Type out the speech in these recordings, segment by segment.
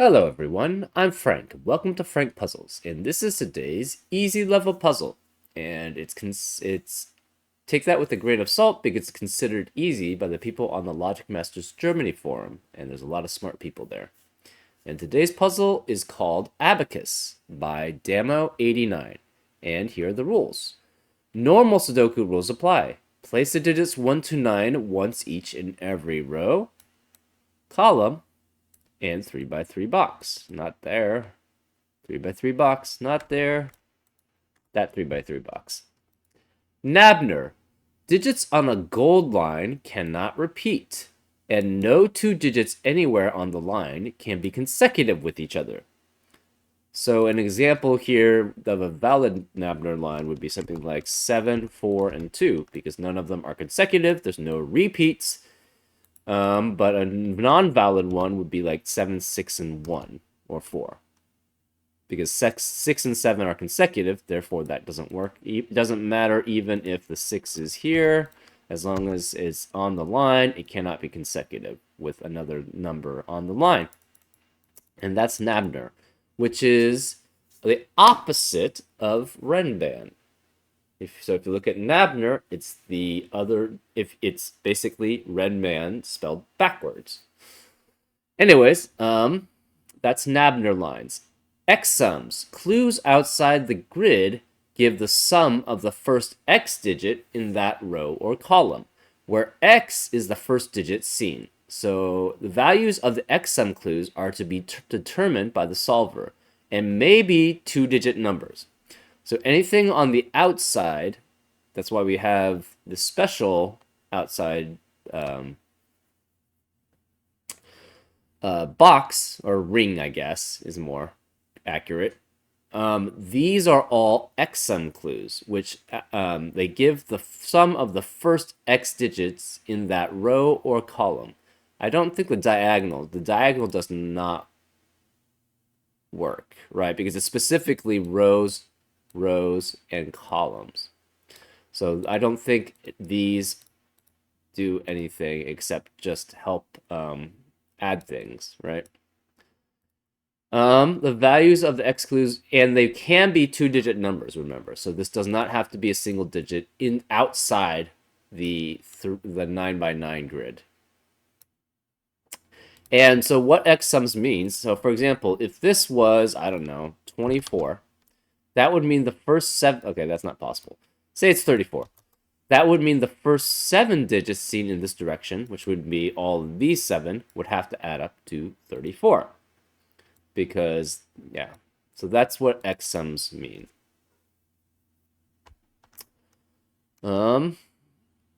Hello everyone, I'm Frank. Welcome to Frank Puzzles, and this is today's easy level puzzle. And it's take that with a grain of salt because it's considered easy by the people on the Logic Masters Germany forum, and there's a lot of smart people there. And today's puzzle is called Abacus by Damo89, and here are the rules. Normal Sudoku rules apply. Place the digits 1 to 9 once each in every row, column, and 3x3 box. Not there. 3x3 box. Not there. That 3x3 box. Nabner. Digits on a gold line cannot repeat, and no two digits anywhere on the line can be consecutive with each other. So an example here of a valid Nabner line would be something like 7, 4, and 2, because none of them are consecutive. There's no repeats. But a non-valid one would be like 7, 6, and 1, or 4. Because 6 and 7 are consecutive, therefore that doesn't work. It doesn't matter even if the 6 is here. As long as it's on the line, it cannot be consecutive with another number on the line. And that's Nabner, which is the opposite of Renban. If you look at Nabner, it's the other, if it's basically Renban spelled backwards. Anyways, that's Nabner lines. X-sums, clues outside the grid, give the sum of the first X digit in that row or column, where X is the first digit seen. So the values of the X-sum clues are to be determined by the solver, and may be two-digit numbers. So anything on the outside, that's why we have the special outside box, or ring, I guess, is more accurate. These are all X-sum clues, which they give the sum of the first X digits in that row or column. I don't think the diagonal does not work, right? Because it's specifically rows, and columns. So I don't think these do anything except just help add things, right? The values of the X clues, and they can be two-digit numbers, remember. So this does not have to be a single digit in outside the 9x9 grid. And so what X sums means, so for example, if this was, I don't know, 24, that would mean the first 7, okay, that's not possible. Say it's 34. That would mean the first 7 digits seen in this direction, which would be all of these 7, would have to add up to 34. Because, yeah, so that's what X sums mean.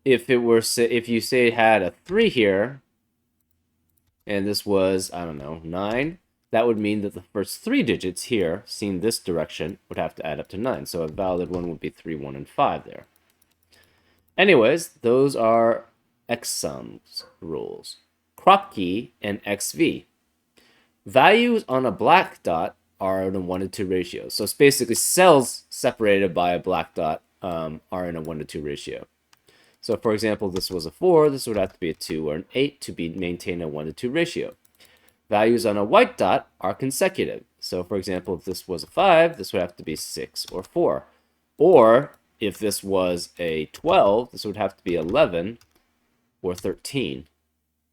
If you say it had a 3 here, and this was, I don't know, 9, that would mean that the first 3 digits here, seen this direction, would have to add up to 9. So a valid one would be 3, 1, and 5 there. Anyways, those are X-sums rules. Kropki and XV. Values on a black dot are in a 1 to 2 ratio. So it's basically cells separated by a black dot are in a 1 to 2 ratio. So for example, this was a 4, this would have to be a 2 or an 8 to maintain a 1 to 2 ratio. Values on a white dot are consecutive. So for example, if this was a 5, this would have to be 6 or 4. Or if this was a 12, this would have to be 11 or 13,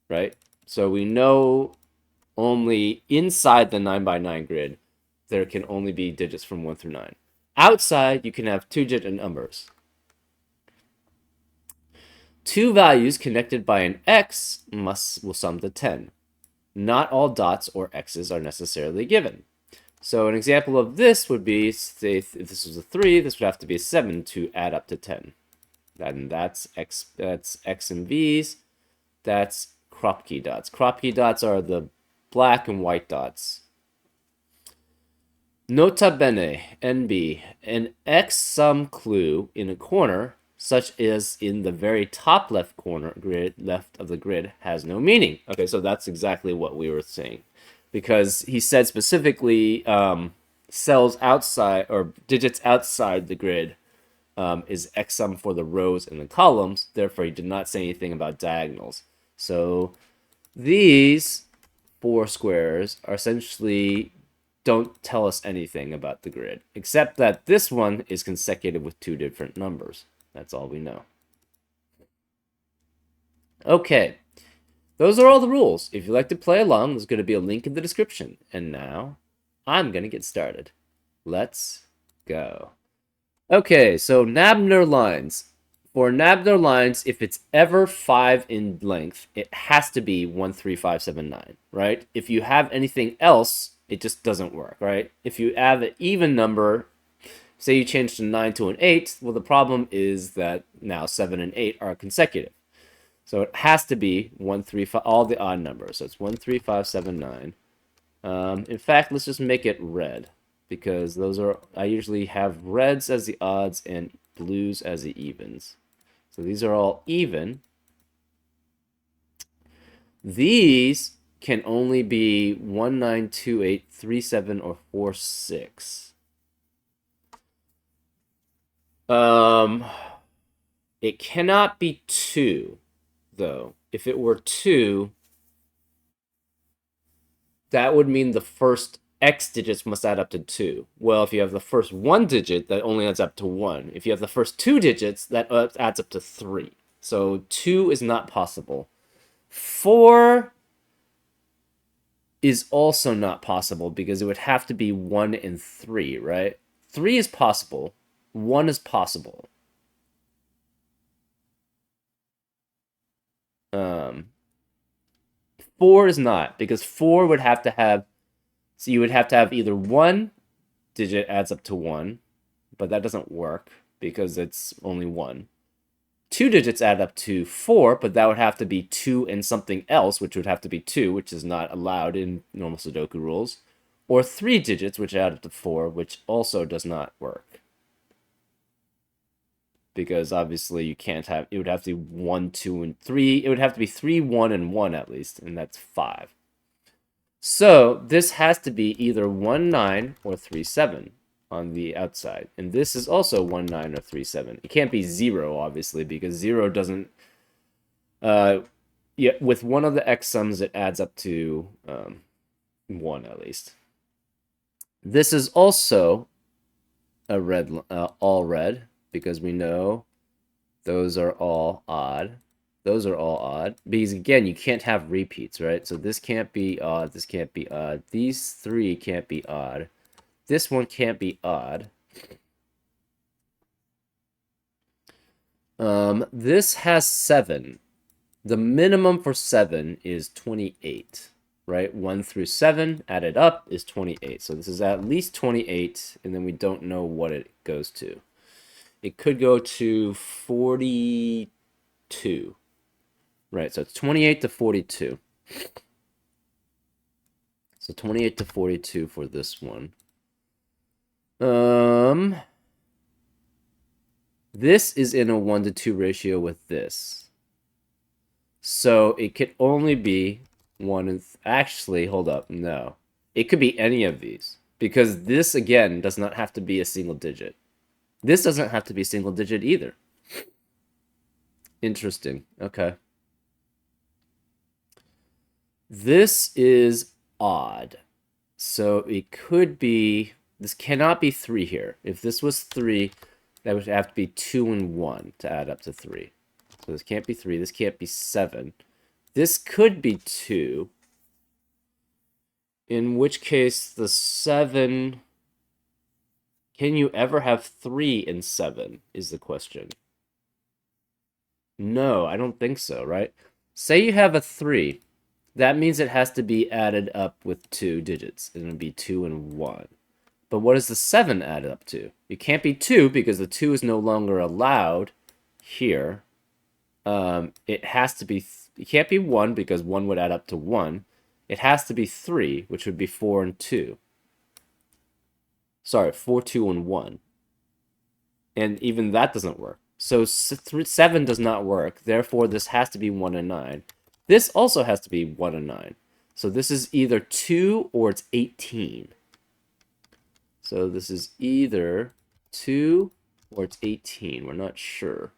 right? So we know only inside the 9x9 grid, there can only be digits from 1 through 9. Outside, you can have two-digit numbers. Two values connected by an X will sum to 10. Not all dots or X's are necessarily given. So an example of this would be, say, if this was a 3, this would have to be a 7 to add up to 10. And that's X and V's. That's Kropki dots. Kropki dots are the black and white dots. Nota bene, NB, an X-sum clue in a corner, such as in the very top left corner left of the grid, has no meaning. Okay, so that's exactly what we were saying. Because he said specifically cells outside, or digits outside the grid is X-sum for the rows and the columns. Therefore, he did not say anything about diagonals. So these 4 squares are essentially don't tell us anything about the grid, except that this one is consecutive with 2 different numbers. That's all we know. Okay, those are all the rules. If you'd like to play along, there's going to be a link in the description. And now, I'm going to get started. Let's go. Okay, so Nabner lines. For Nabner lines, if it's ever 5 in length, it has to be 13579, right? If you have anything else, it just doesn't work, right? If you add an even number, say you change the 9 to an 8, well, the problem is that now 7 and 8 are consecutive. So it has to be 135, all the odd numbers. So it's 13579. In fact, let's just make it red, because those are, I usually have reds as the odds and blues as the evens. So these are all even. These can only be 192837 or 46. It cannot be 2, though. If it were 2, that would mean the first X digits must add up to 2. Well, if you have the first 1 digit, that only adds up to 1. If you have the first 2 digits, that adds up to 3. So 2 is not possible. 4 is also not possible because it would have to be 1 and 3, right? 3 is possible. 1 is possible. 4 is not, because 4 would have to have, so you would have to have either 1 digit adds up to 1, but that doesn't work because it's only 1. 2 digits add up to 4, but that would have to be 2 and something else, which would have to be 2, which is not allowed in normal Sudoku rules. Or 3 digits, which add up to 4, which also does not work. Because obviously you can't have, it would have to be 1, 2, and 3. It would have to be 3, 1, and 1 at least, and that's 5. So this has to be either 1, 9 or 3, 7 on the outside. And this is also 1, 9 or 3, 7. It can't be 0, obviously, because 0 doesn't... yeah, with one of the x sums, it adds up to 1 at least. This is also a red, all red, because we know those are all odd. Those are all odd. Because, again, you can't have repeats, right? So this can't be odd. This can't be odd. These 3 can't be odd. This one can't be odd. This has 7. The minimum for 7 is 28, right? 1 through 7 added up is 28. So this is at least 28, and then we don't know what it goes to. It could go to 42. Right, so it's 28 to 42. So 28 to 42 for this one. This is in a 1 to 2 ratio with this. So it could only be 1 and... Actually, hold up, no. It could be any of these. Because this, again, does not have to be a single digit. This doesn't have to be single digit either. Interesting. Okay. This is odd. So it could be... This cannot be 3 here. If this was 3, that would have to be 2 and 1 to add up to 3. So this can't be 3. This can't be 7. This could be 2. In which case, the 7... Can you ever have 3 in 7, is the question. No, I don't think so, right? Say you have a 3. That means it has to be added up with 2 digits. And it would be 2 and 1. But what does the 7 add up to? It can't be 2 because the 2 is no longer allowed here. It has to be... It can't be 1 because 1 would add up to 1. It has to be 3, which would be 4 and 2. Sorry, 4, 2, and 1. And even that doesn't work. So 7 does not work. Therefore, this has to be 1 and 9. This also has to be 1 and 9. So this is either 2 or it's 18. So this is either 2 or it's 18. We're not sure.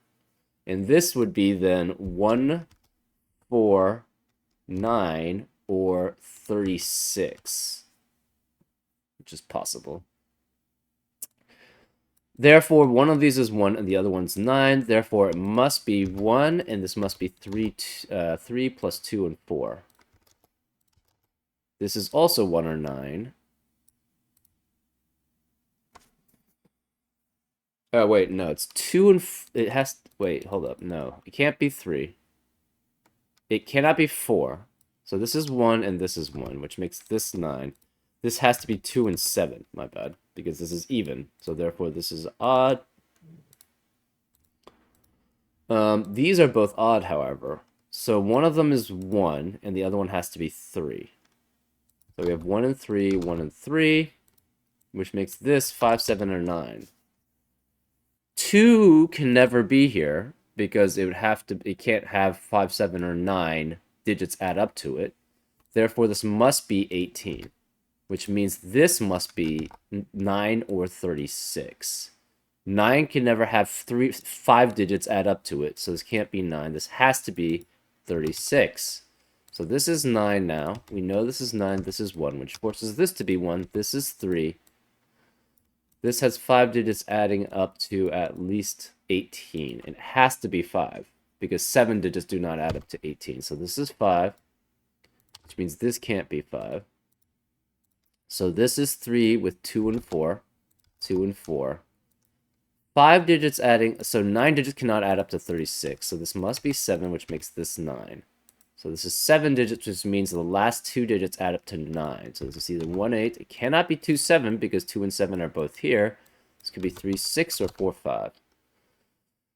And this would be then 1, 4, 9, or 36, which is possible. Therefore, one of these is 1 and the other one's 9. Therefore, it must be 1, and this must be 3 plus 2 and 4. This is also 1 or 9. Oh, wait, no, it's 2 and... it has... wait, hold up. No, it can't be 3. It cannot be 4. So this is 1 and this is 1, which makes this 9. This has to be 2 and 7, my bad, because this is even. So therefore, this is odd. These are both odd, however. So one of them is 1, and the other one has to be 3. So we have 1 and 3, 1 and 3, which makes this 5, 7, or 9. 2 can never be here, because it would have to, it can't have 5, 7, or 9 digits add up to it. Therefore, this must be 18, which means this must be 9 or 36. 9 can never have 5 digits add up to it, so this can't be 9. This has to be 36. So this is 9 now. We know this is 9, this is 1, which forces this to be 1. This is 3. This has 5 digits adding up to at least 18. It has to be 5, because 7 digits do not add up to 18. So this is 5, which means this can't be 5. So this is 3 with 2 and 4. 2 and 4. 5 digits adding, so 9 digits cannot add up to 36. So this must be 7, which makes this 9. So this is 7 digits, which means the last 2 digits add up to 9. So this is either 1, 8. It cannot be 2, 7, because 2 and 7 are both here. This could be 3, 6, or 4, 5.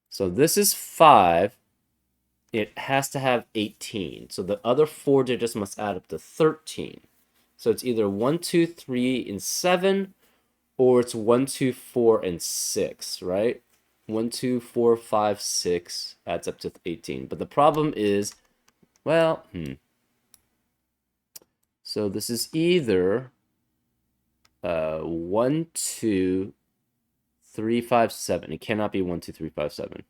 So this is 5. It has to have 18. So the other 4 digits must add up to 13. So it's either 1, 2, 3, and 7, or it's 1, 2, 4, and 6, right? 1, 2, 4, 5, 6 adds up to 18. But the problem is, well, so this is either 1, 2, 3, 5, 7. It cannot be 1, 2, 3, 5, 7.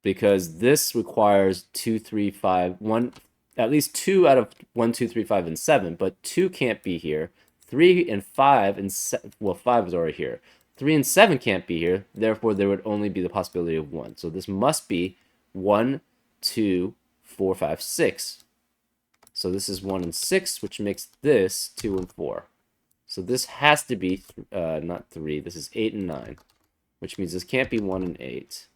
Because this requires 2, 3, 5, 1, at least 2 out of 1, 2, 3, 5, and 7, but 2 can't be here. 3 and 5 and 7, well, 5 is already here. 3 and 7 can't be here, therefore there would only be the possibility of 1. So this must be 1, 2, 4, 5, 6. So this is 1 and 6, which makes this 2 and 4. So this has to be, not 3, this is 8 and 9, which means this can't be 1 and 8.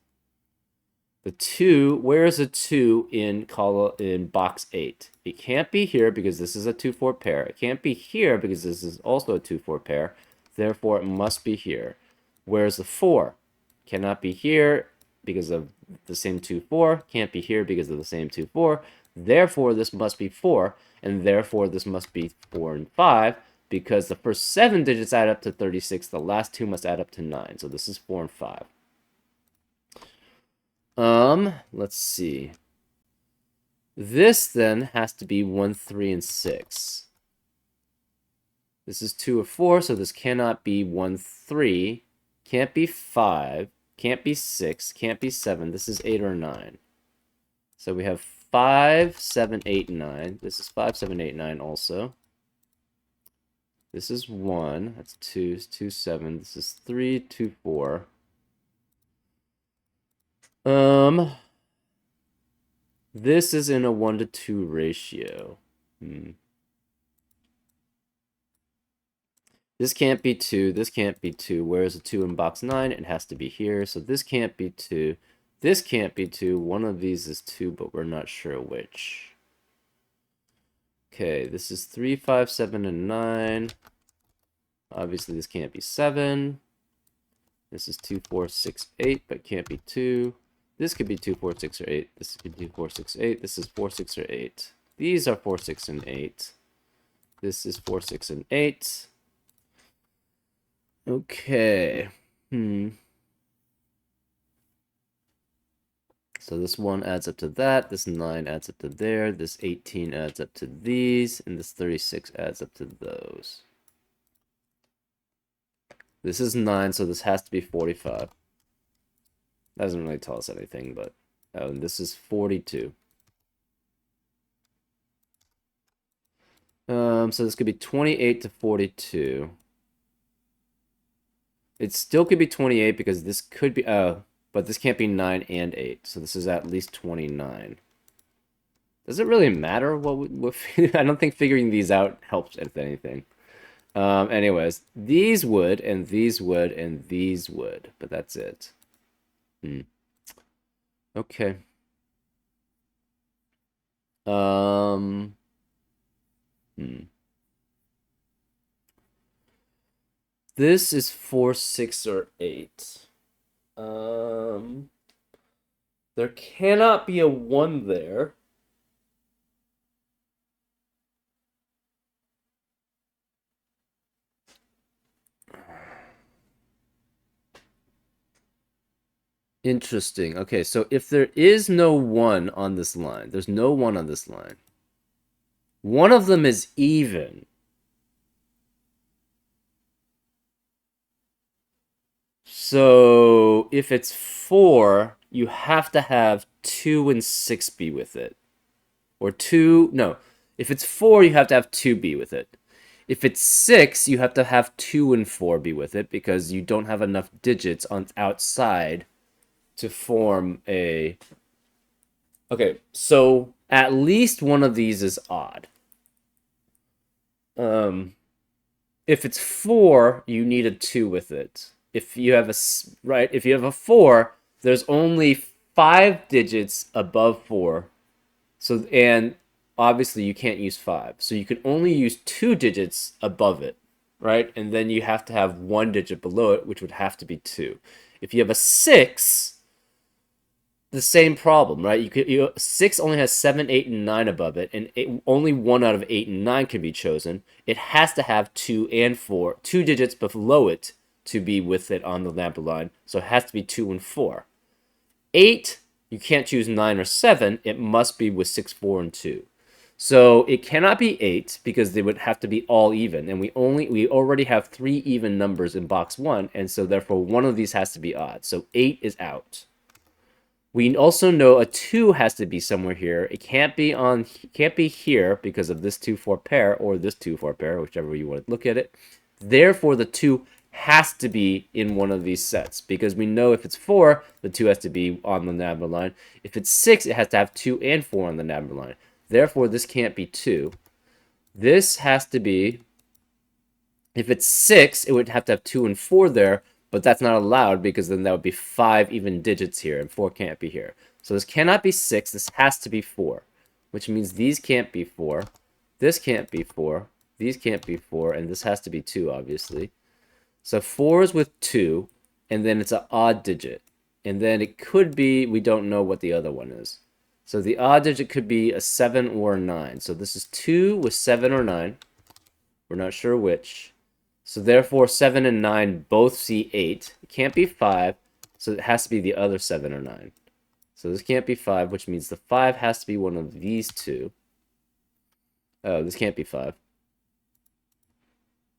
The 2, where is a 2 in box 8? It can't be here because this is a 2-4 pair. It can't be here because this is also a 2-4 pair. Therefore, it must be here. Where's the 4? Cannot be here because of the same 2-4. Can't be here because of the same 2-4. Therefore, this must be 4. And therefore, this must be 4 and 5. Because the first 7 digits add up to 36. The last 2 must add up to 9. So this is 4 and 5. Let's see. This then has to be 1, 3, and 6. This is 2 or 4, so this cannot be 1, 3. Can't be 5. Can't be 6. Can't be 7. This is 8 or 9. So we have 5, 7, 8, 9. This is 5, 7, 8, 9 also. This is 1. That's 2. 2, 7. This is 3, 2, 4. This is in a 1 to 2 ratio. This can't be 2. This can't be 2. Where's a 2 in box 9? It has to be here. So this can't be 2. This can't be 2. One of these is 2, but we're not sure which. Okay, this is 3, 5, 7, and 9. Obviously, this can't be 7. This is 2, 4, 6, 8, but can't be 2. This could be 2, 4, 6, or 8. This could be 4, 6, 8. This is 4, 6, or 8. These are 4, 6, and 8. This is 4, 6, and 8. Okay. So this 1 adds up to that. This 9 adds up to there. This 18 adds up to these. And this 36 adds up to those. This is 9, so this has to be 45. Doesn't really tell us anything, but this is 42. So this could be 28 to 42. It still could be 28 because this could be, but this can't be 9 and 8. So this is at least 29. Does it really matter what I don't think figuring these out helps, if anything. Anyways, these would, and these would, and these would, but that's it. Okay. This is 4, 6, or 8. There cannot be a 1 there. Interesting. Okay, so if there is no 1 on this line, there's no 1 on this line. One of them is even. So if it's 4, you have to have 2 and 6 be with it. Or 2, no. If it's 4, you have to have 2 be with it. If it's 6, you have to have 2 and 4 be with it because you don't have enough digits on outside to form a... Okay, so at least one of these is odd. If it's 4, you need a 2 with it. If you have a 4, there's only 5 digits above 4. So, and obviously you can't use 5. So you can only use 2 digits above it, right? And then you have to have 1 digit below it, which would have to be 2. If you have a 6, the same problem, right? 6 only has 7, 8, and 9 above it, and only 1 out of 8 and 9 can be chosen. It has to have 2 and 4, 2 digits below it to be with it on the number line. So it has to be 2 and 4. 8, you can't choose 9 or 7. It must be with 6, 4, and 2. So it cannot be 8 because they would have to be all even, and we already have 3 even numbers in box 1, and so therefore one of these has to be odd. So 8 is out. We also know a 2 has to be somewhere here. It can't be here because of this 2-4 pair or this 2-4 pair, whichever you want to look at it. Therefore, the 2 has to be in one of these sets because we know if it's 4, the 2 has to be on the number line. If it's 6, it has to have 2 and 4 on the number line. Therefore, this can't be 2. This has to be, if it's 6, it would have to have 2 and 4 there, but that's not allowed because then that would be 5 even digits here, and 4 can't be here. So this cannot be 6, this has to be 4, which means these can't be 4, this can't be 4, these can't be 4, and this has to be 2, obviously. So 4 is with 2, and then it's an odd digit. And then it could be, we don't know what the other one is. So the odd digit could be a 7 or a 9. So this is 2 with 7 or 9. We're not sure which. So therefore, 7 and 9 both see 8. It can't be 5, so it has to be the other 7 or 9. So this can't be 5, which means the 5 has to be one of these two. Oh, this can't be 5.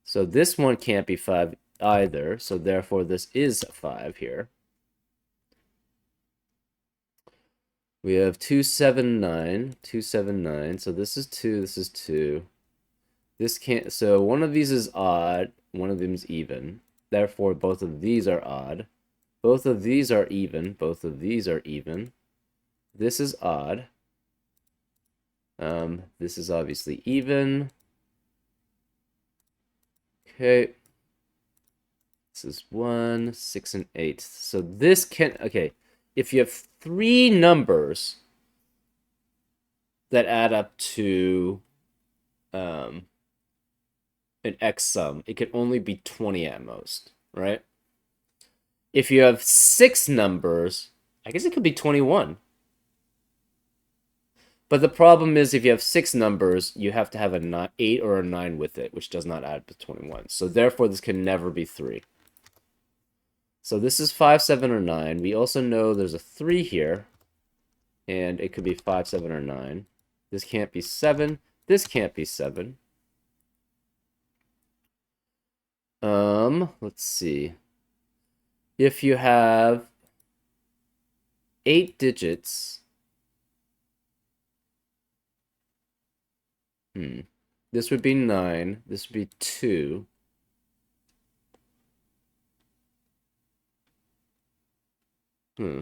So this one can't be 5 either, so therefore this is 5 here. We have 2, 7, 9, 2, 7, 9. So this is 2, this is 2. This can't, so one of these is odd, one of them is even. Therefore, both of these are odd. Both of these are even, both of these are even. This is odd. This is obviously even. Okay. This is 1, 6, and 8. So this can, okay, if you have 3 numbers that add up to an X sum, it can only be 20 at most, right? If you have 6 numbers, I guess it could be 21. But the problem is if you have 6 numbers, you have to have a 8 or a 9 with it, which does not add up to 21. So therefore, this can never be 3. So this is 5, 7, or 9. We also know there's a 3 here, and it could be 5, 7, or 9. This can't be 7. This can't be 7. Let's see. If you have 8 digits, This would be 9. This would be 2. Hmm.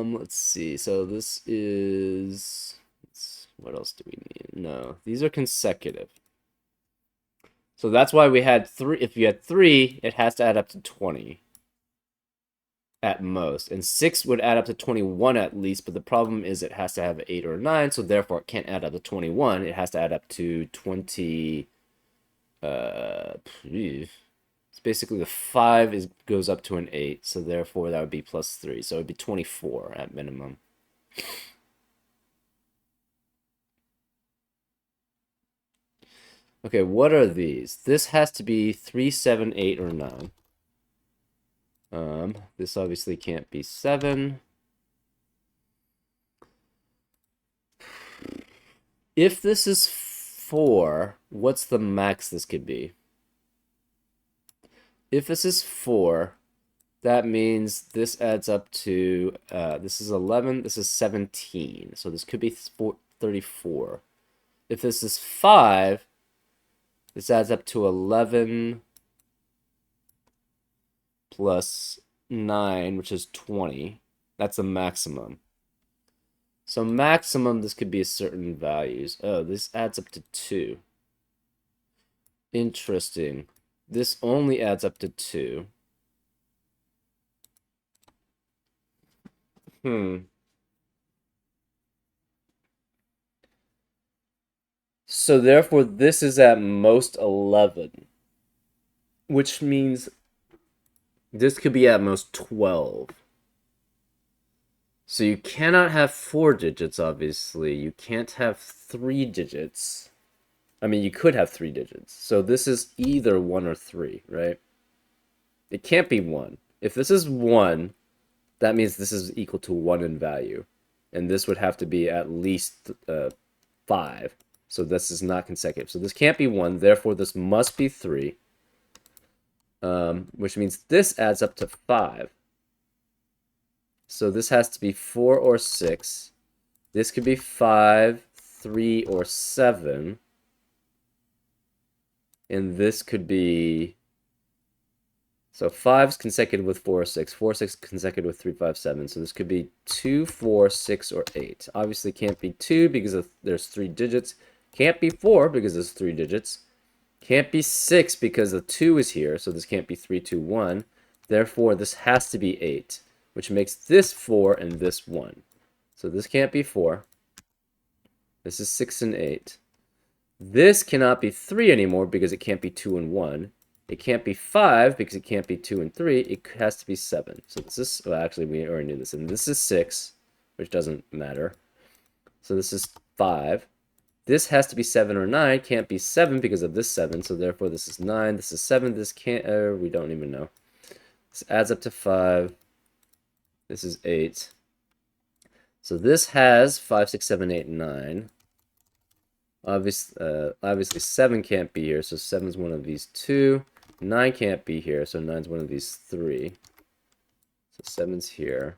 Let's see. So this is... What else do we need? No, these are consecutive. So that's why we had 3. If you had 3, it has to add up to 20 at most. And 6 would add up to 21 at least, but the problem is it has to have 8 or 9, so therefore it can't add up to 21. It has to add up to 20... It's basically the 5 goes up to an 8, so therefore that would be plus 3. So it would be 24 at minimum. Okay, what are these? This has to be 3, 7, 8, or 9. This obviously can't be 7. If this is 4, what's the max this could be? If this is 4, that means this adds up to, this is 11, this is 17. So this could be 34. If this is 5, this adds up to 11 plus 9, which is 20. That's the maximum. So maximum, this could be a certain values. Oh, this adds up to 2. Interesting. This only adds up to 2. So therefore, this is at most 11. Which means this could be at most 12. So you cannot have 4 digits, obviously. You can't have 3 digits. I mean, you could have 3 digits. So this is either 1 or 3, right? It can't be 1. If this is 1, that means this is equal to 1 in value. And this would have to be at least 5. So this is not consecutive. So this can't be 1. Therefore, this must be 3. Which means this adds up to 5. So this has to be 4 or 6. This could be 5, 3, or 7. And this could be... So 5 is consecutive with 4 or 6. 4 or 6 consecutive with 3, 5, 7. So this could be 2, 4, 6, or 8. Obviously can't be 2 because there's 3 digits. Can't be 4 because there's 3 digits. Can't be 6 because the 2 is here. So this can't be 3, 2, 1. Therefore, this has to be 8. Which makes this 4 and this 1. So this can't be 4. This is 6 and 8. This cannot be 3 anymore because it can't be 2 and 1. It can't be 5 because it can't be 2 and 3. It has to be 7. So this is... Well, actually, we already knew this. And this is 6, which doesn't matter. So this is 5. This has to be 7 or 9. Can't be 7 because of this 7. So therefore, this is 9. This is 7. This can't... we don't even know. This adds up to 5. This is 8. So this has 5, 6, 7, 8, 9. Obviously 7 can't be here, so 7 is one of these 2. 9 can't be here, so 9 is one of these 3. So 7's here.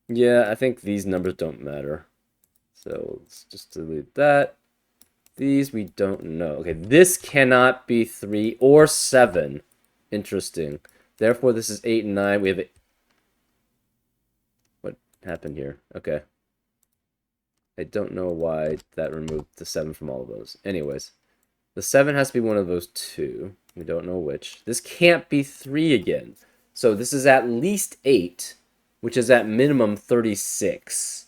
Yeah, I think these numbers don't matter. So let's just delete that. These we don't know. Okay, this cannot be 3 or 7. Interesting. Therefore, this is 8 and 9. We have... What happened here? Okay. I don't know why that removed the 7 from all of those. Anyways, the 7 has to be one of those 2. We don't know which. This can't be 3 again. So this is at least 8, which is at minimum 36.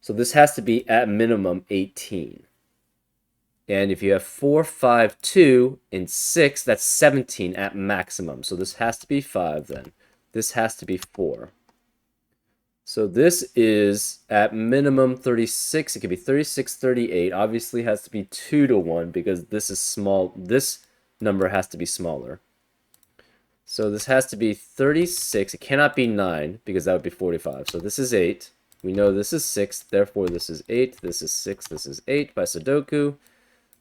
So this has to be at minimum 18. And if you have 4, 5, 2, and 6, that's 17 at maximum. So this has to be 5 then. This has to be 4. So this is at minimum 36. It could be 36, 38. Obviously has to be 2 to 1 because this is small. This number has to be smaller. So this has to be 36. It cannot be 9 because that would be 45. So this is 8. We know this is 6. Therefore, this is 8. This is 6. This is 8 by Sudoku.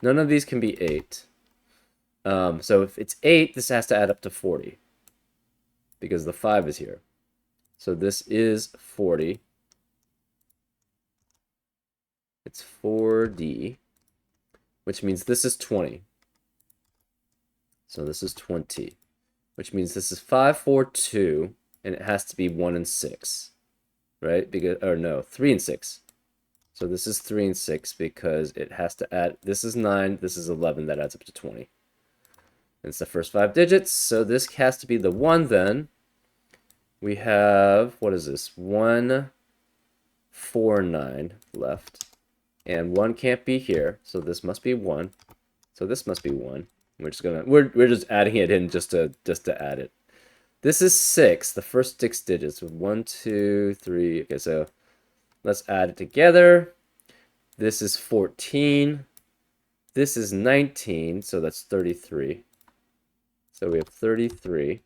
None of these can be 8. So if it's 8, this has to add up to 40 because the 5 is here. So this is 40. It's 4D, which means this is 20. So this is 20, which means this is 5, 4, 2, and it has to be 1 and 6, right? Because, or no, 3 and 6. So this is 3 and 6 because it has to add, this is 9, this is 11, that adds up to 20. It's the first 5 digits, so this has to be the 1 then. We have, what is this? 1, 4, 9 left. And 1 can't be here, so this must be 1. So this must be 1. We're just adding it in just to add it. This is 6, the first 6 digits. 1, 2, 3. Okay, so let's add it together. This is 14. This is 19, so that's 33. So we have 33.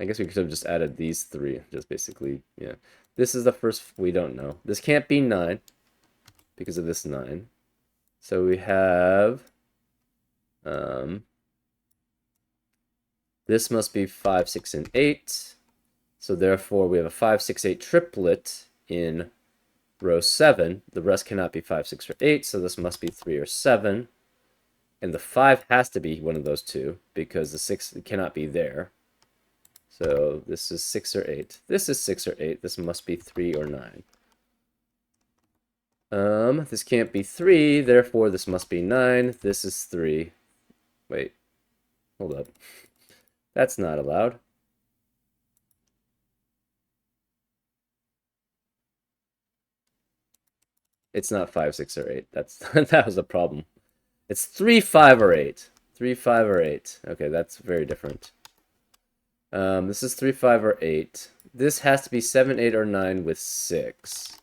I guess we could have just added these 3. Just basically, yeah. This is the first, we don't know. This can't be 9 because of this 9. So we have, this must be 5, 6, and 8. So therefore, we have a 5, 6, 8 triplet in row 7. The rest cannot be 5, 6, or 8, so this must be 3 or 7. And the 5 has to be one of those two because the 6 cannot be there. So this is 6 or 8. This is 6 or 8. This must be 3 or 9. This can't be 3, therefore this must be 9. This is 3. Wait, hold up. That's not allowed. It's not 5, 6, or 8. That was a problem. It's 3, 5, or 8. 3, 5, or 8. Okay, that's very different. This is 3, 5, or 8. This has to be 7, 8, or 9 with 6.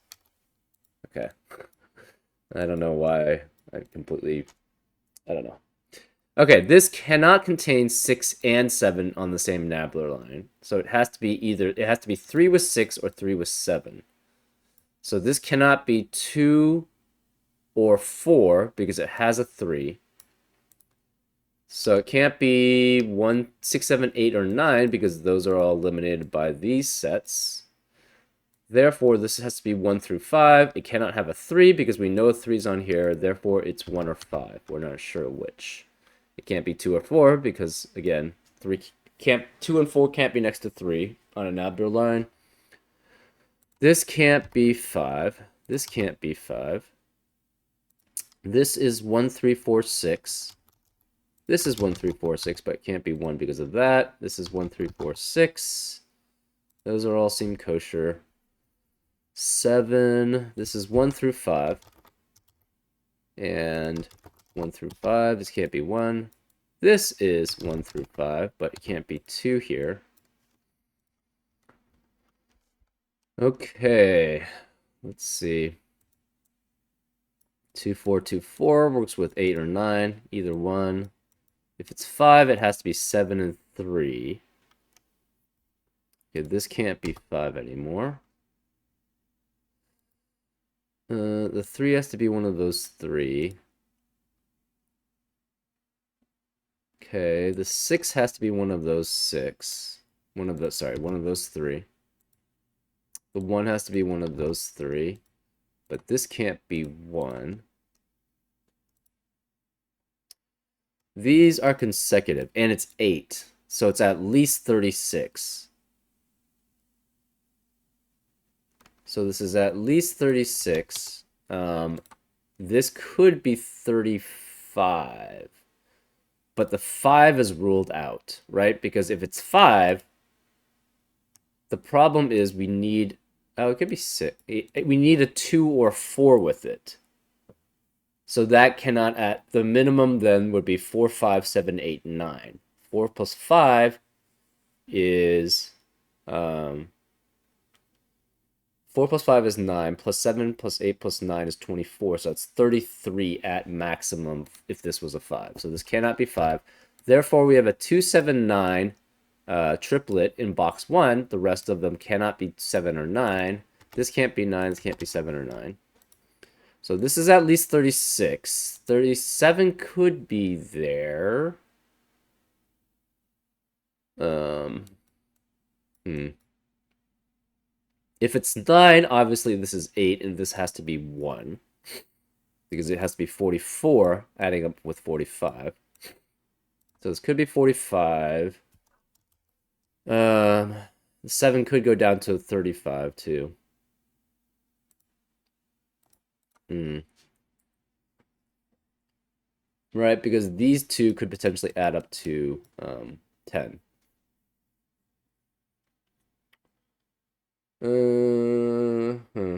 Okay. I don't know why I don't know. Okay, this cannot contain 6 and 7 on the same nabler line. So it has to be it has to be 3 with 6 or 3 with 7. So this cannot be 2 or 4 because it has a 3. So it can't be 1, 6, 7, 8, or 9 because those are all eliminated by these sets. Therefore, this has to be 1 through 5. It cannot have a 3 because we know 3 is on here. Therefore, it's 1 or 5. We're not sure which. It can't be 2 or 4 because, again, 2 and 4 can't be next to 3 on a nabler line. This can't be 5. This can't be 5. This is 1, 3, 4, 6. This is 1, 3, 4, 6, but it can't be 1 because of that. This is 1, 3, 4, 6. Those are all seem kosher. 7. This is 1 through 5. And 1 through 5. This can't be 1. This is 1 through 5, but it can't be 2 here. Okay. Let's see. 2, 4, 2, 4 works with 8 or 9. Either one. If it's 5, it has to be 7 and 3. Okay, this can't be 5 anymore. The 3 has to be one of those 3. Okay, the 6 has to be one of those 6. One of those 3. The 1 has to be one of those 3. But this can't be 1. These are consecutive, and it's 8. So it's at least 36. So this is at least 36. This could be 35. But the 5 is ruled out, right? Because if it's 5, the problem is we need... Oh, it could be 6. We need a 2 or 4 with it. So that cannot... The minimum then would be 4, 5, 7, 8, 9. 4 plus 5 is... 4 plus 5 is 9, plus 7 plus 8 plus 9 is 24, so it's 33 at maximum if this was a 5. So this cannot be 5. Therefore, we have a 2, 7, 9 triplet in box 1. The rest of them cannot be 7 or 9. This can't be 9, this can't be 7 or 9. So this is at least 36. 37 could be there. Um, hmm. If it's 9, obviously this is 8, and this has to be 1. Because it has to be 44, adding up with 45. So this could be 45. Um, 7 could go down to 35, too. Hmm. Right, because these two could potentially add up to 10. Hmm. Hmm.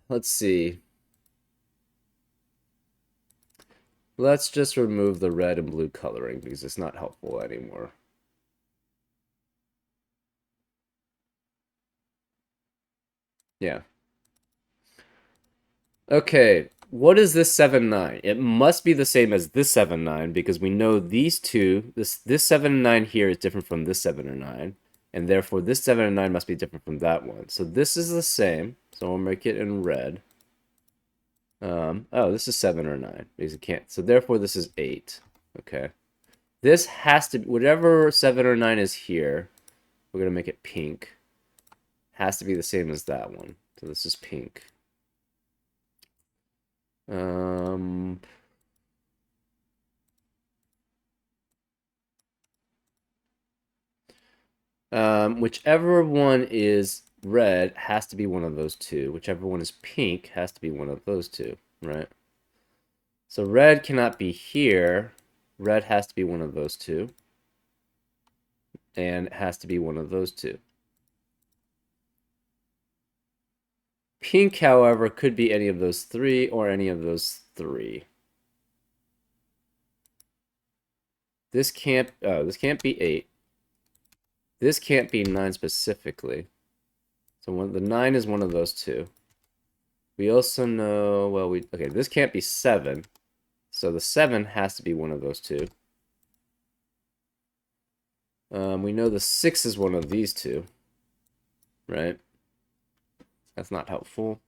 Let's see. Let's just remove the red and blue coloring because it's not helpful anymore. Yeah. Okay, what is this 7-9? It must be the same as this 7-9 because we know these two, this 7 and 9 here is different from this 7 and 9, and therefore this 7 and 9 must be different from that one. So this is the same, so we'll make it in red. Oh, this is 7 or 9 because it can't. So therefore this is 8. Okay. This has to be, whatever 7 or 9 is here, we're going to make it pink. Has to be the same as that one. So this is pink. Um, whichever one is red has to be one of those two. Whichever one is pink has to be one of those two, right? So red cannot be here. Red has to be one of those two. And it has to be one of those two. Pink, however, could be any of those three or any of those three. This can't be 8. This can't be 9 specifically. So the 9 is one of those two. We also know, well, okay, this can't be 7. So the 7 has to be one of those two. We know the 6 is one of these two, right? That's not helpful.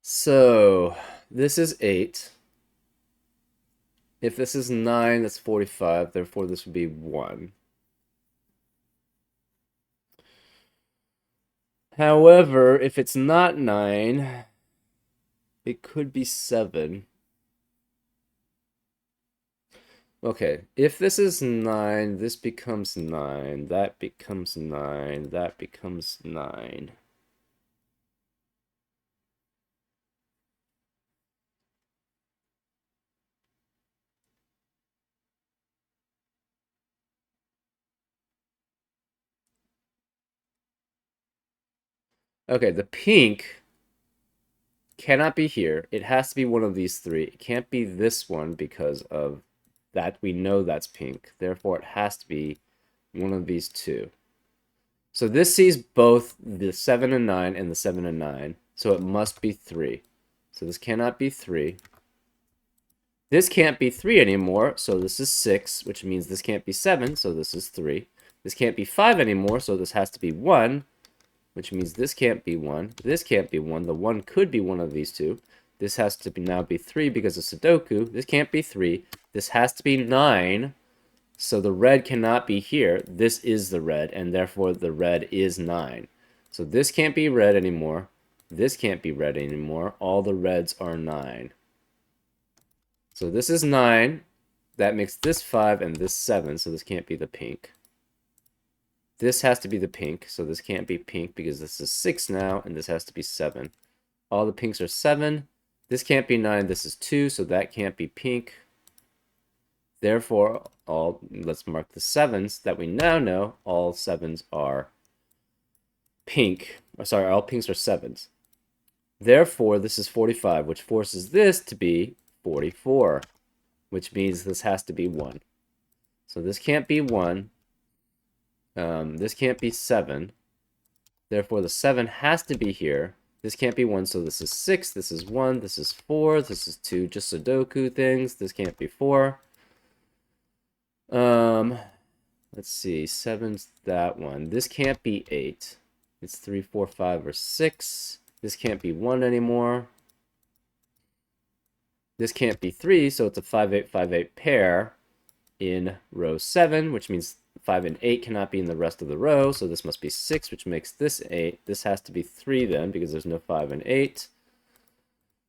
So this is 8. If this is 9, that's 45. Therefore, this would be 1. However, if it's not 9, it could be 7. Okay, if this is 9, this becomes 9, that becomes 9, that becomes 9. Okay, the pink cannot be here. It has to be one of these three. It can't be this one because of that. We know that's pink. Therefore, it has to be one of these two. So this sees both the 7 and 9 and the 7 and 9. So it must be 3. So this cannot be 3. This can't be 3 anymore, so this is 6, which means this can't be 7, so this is 3. This can't be 5 anymore, so this has to be 1, which means this can't be 1. This can't be 1. The 1 could be one of these two. This has to now be 3 because of Sudoku. This can't be 3. This has to be 9. So the red cannot be here. This is the red, and therefore the red is 9. So this can't be red anymore. This can't be red anymore. All the reds are 9. So this is 9. That makes this 5 and this 7, so this can't be the pink. This has to be the pink, so this can't be pink because this is 6 now, and this has to be 7. All the pinks are 7. This can't be 9. This is 2, so that can't be pink. Therefore, let's mark the 7s that we now know all 7s are pink. Sorry, all pinks are 7s. Therefore, this is 45, which forces this to be 44, which means this has to be 1. So this can't be 1. This can't be 7. Therefore, the 7 has to be here. This can't be 1, so this is 6. This is 1. This is 4. This is 2. Just Sudoku things. This can't be 4. Let's see. 7's that one. This can't be 8. It's 3, 4, 5, or 6. This can't be 1 anymore. This can't be 3, so it's a 5, 8, 5, 8 pair in row 7, which means 5 and 8 cannot be in the rest of the row, so this must be 6, which makes this 8. This has to be 3 then, because there's no 5 and 8.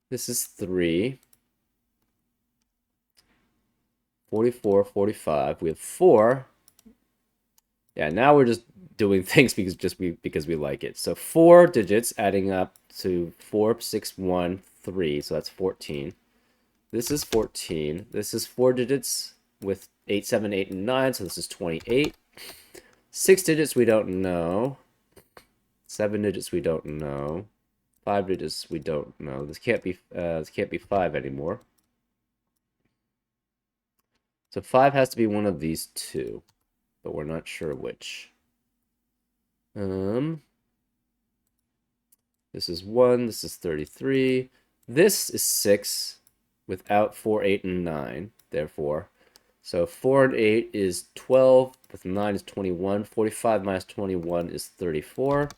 This is 3. 44, 45. We have 4. Yeah, now we're just doing things because we like it. So 4 digits adding up to 4, 6, 1, 3. So that's 14. This is 14. This is 4 digits with 8, 7, 8, and 9. So this is 28. 6 digits we don't know. 7 digits we don't know. 5 digits we don't know. This can't be 5 anymore. So 5 has to be one of these two, but we're not sure which. This is 1, this is 33. This is 6 without 4, 8, and 9, therefore. So 4 and 8 is 12, with 9 is 21. 45 minus 21 is 34.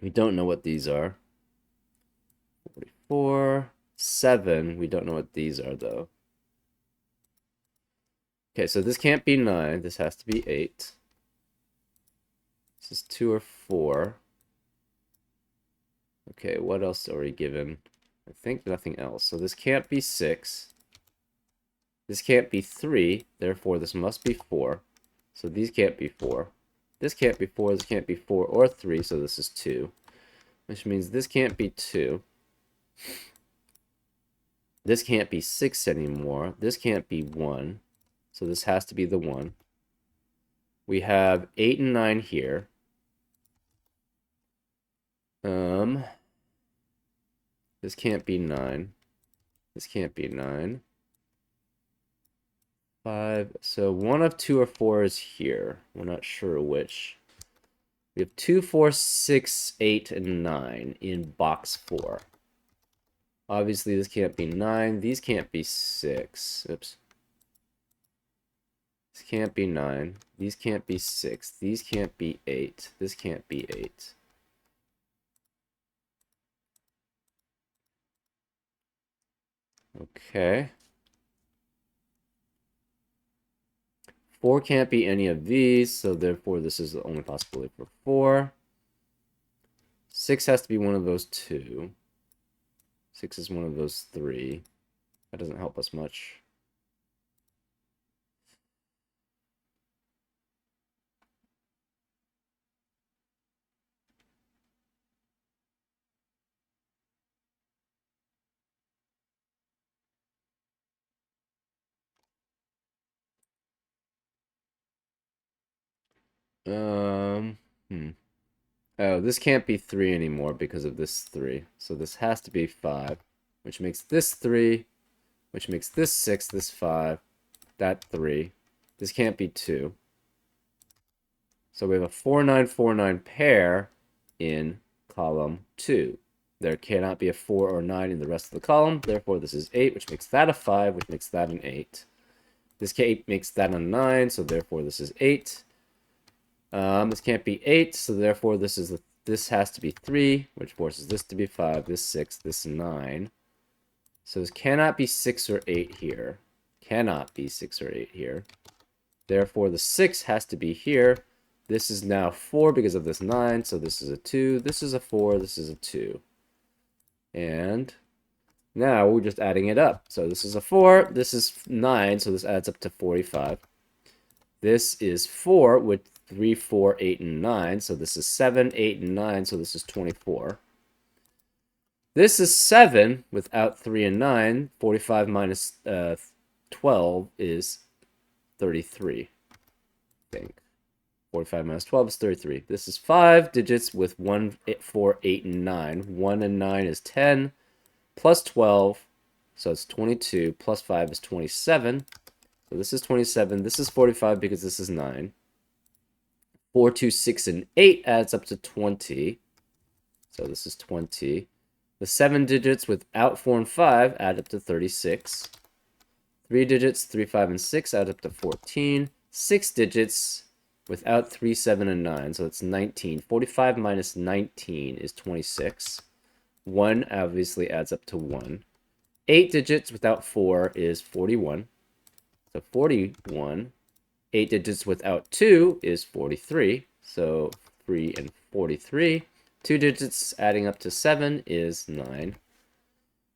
We don't know what these are. 44, 7, we don't know what these are, though. Okay, so this can't be 9. This has to be 8. This is 2 or 4. Okay, what else are we given? I think nothing else. So this can't be 6. This can't be 3. Therefore, this must be 4. So these can't be 4. This can't be 4. This can't be 4 or 3. So this is 2. Which means this can't be 2. This can't be 6 anymore. This can't be 1. So this has to be the 1. We have 8 and 9 here. This can't be 9. This can't be 9. 5. So one of 2 or 4 is here. We're not sure which. We have 2, 4, 6, 8, and 9 in box 4. Obviously, this can't be 9. These can't be 6. Oops. This can't be 9. These can't be 6. These can't be 8. This can't be 8. Okay. 4 can't be any of these, so therefore this is the only possibility for 4. 6 has to be one of those 2. 6 is one of those 3. That doesn't help us much. Oh, this can't be 3 anymore because of this 3. So this has to be 5, which makes this 3, which makes this 6, this 5, that 3. This can't be 2. So we have a 4, 9, 4, 9 pair in column 2. There cannot be a 4 or 9 in the rest of the column. Therefore, this is 8, which makes that a 5, which makes that an 8. This 8 makes that a 9, so therefore this is 8. This can't be 8, so therefore this has to be 3, which forces this to be 5, this 6, this 9. So this cannot be 6 or 8 here. Cannot be 6 or 8 here. Therefore the 6 has to be here. This is now 4 because of this 9, so this is a 2, this is a 4, this is a 2. And now we're just adding it up. So this is a 4, this is 9, so this adds up to 45. This is 4 with 3, 4, 8, and 9. So this is 7, 8, and 9. So this is 24. This is 7 without 3 and 9. 45 minus 12 is 33. I think. 45 minus 12 is 33. This is 5 digits with 1, 4, 8, and 9. 1 and 9 is 10, plus 12, so it's 22, plus 5 is 27. So this is 27. This is 45 because this is 9. 4, 2, 6, and 8 adds up to 20. So this is 20. The 7 digits without 4 and 5 add up to 36. 3 digits, 3, 5, and 6 add up to 14. 6 digits without 3, 7, and 9, so it's 19. 45 minus 19 is 26. 1 obviously adds up to 1. 8 digits without 4 is 41. So 41. 8 digits without 2 is 43. So 3 and 43. 2 digits adding up to 7 is 9.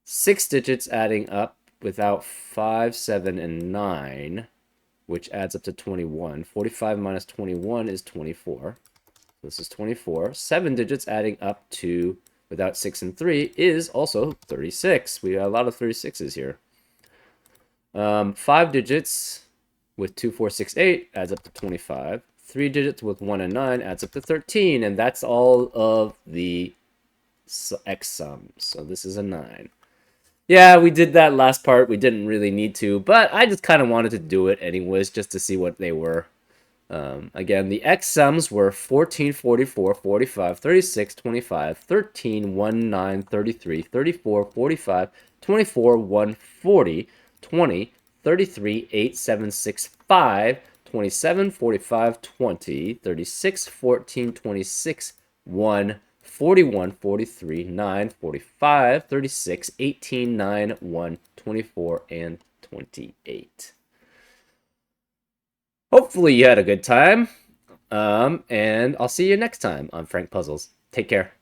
6 digits adding up without 5, 7, and 9, which adds up to 21. 45 minus 21 is 24. This is 24. 7 digits adding up to, without 6 and 3, is also 36. We got a lot of 36s here. 5 digits with 2, 4, 6, 8 adds up to 25. 3 digits with 1 and 9 adds up to 13. And that's all of the x sums. So this is a 9. Yeah, we did that last part. We didn't really need to, but I just kind of wanted to do it anyways, just to see what they were. Again, the x sums were 14, 44, 45, 36, 25, 13, 1, 9, 33, 34, 45, 24, 1, 40, 20, 33, 8, 7, 6, 5, 27, 45, 20, 36, 14, 26, 1, 41, 43, 9, 45, 36, 18, 9, 1, 24, and 28. Hopefully you had a good time. And I'll see you next time on Frank Puzzles. Take care.